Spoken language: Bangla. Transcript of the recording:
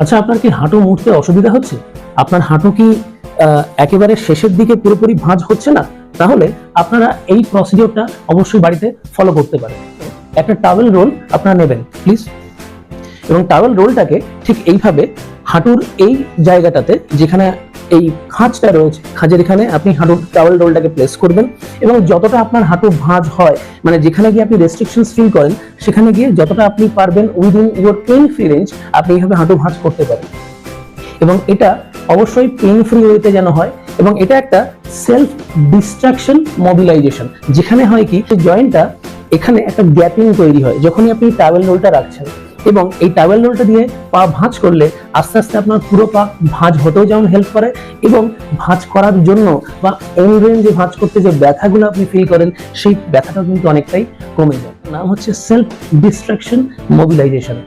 আচ্ছা, আপনার কি হাঁটু মুড়তে অসুবিধা হচ্ছে? আপনার হাঁটু কি একেবারে শেষের দিকে পুরোপুরি ভাঁজ হচ্ছে না? তাহলে আপনারা এই প্রসিডিওরটা অবশ্যই বাড়িতে ফলো করতে পারেন। একটা টাওয়েল রোল আপনারা নেবেন প্লিজ, এবং টাওয়েল রোলটাকে ঠিক এইভাবে হাঁটুর এই জায়গাটাতে, যেখানে এই খাঁজটা রয়েছে, খাঁজের এখানে আপনি হাঁটুর টাওয়েল রোলটাকে প্লেস করবেন, এবং যতটা আপনার হাঁটু ভাঁজ হয়, মানে যেখানে গিয়ে আপনি রেস্ট্রিকশনস ফিল করেন, সেখানে গিয়ে যতটা আপনি পারবেন within your pain free range আপনি এইভাবে হাঁটু ভাঁজ করতে পারেন। এবং এটা অবশ্যই পেইন ফ্রি ওয়েতে যেন হয়, এবং এটা একটা সেলফ ডিস্ট্রাকশন মোবিলাইজেশন, যেখানে হয় কি জয়েন্টটা এখানে একটা গ্যাপিং তৈরি হয় যখনই আপনি টাওয়েল রোলটা রাখছেন, এবং এই টাওয়েল রোলটা দিয়ে পা ভাঁজ করলে আস্তে আস্তে আপনার পুরো পা ভাঁজ হতেও যেমন হেল্প করে, এবং ভাঁজ করার জন্য বা এন্ড রেঞ্জে ভাঁজ করতে যে ব্যথাগুলো আপনি ফিল করেন, সেই ব্যথাটা কিন্তু অনেকটাই কমে যায়। নাম হচ্ছে সেলফ ডিস্ট্রাকশন মোবিলাইজেশন।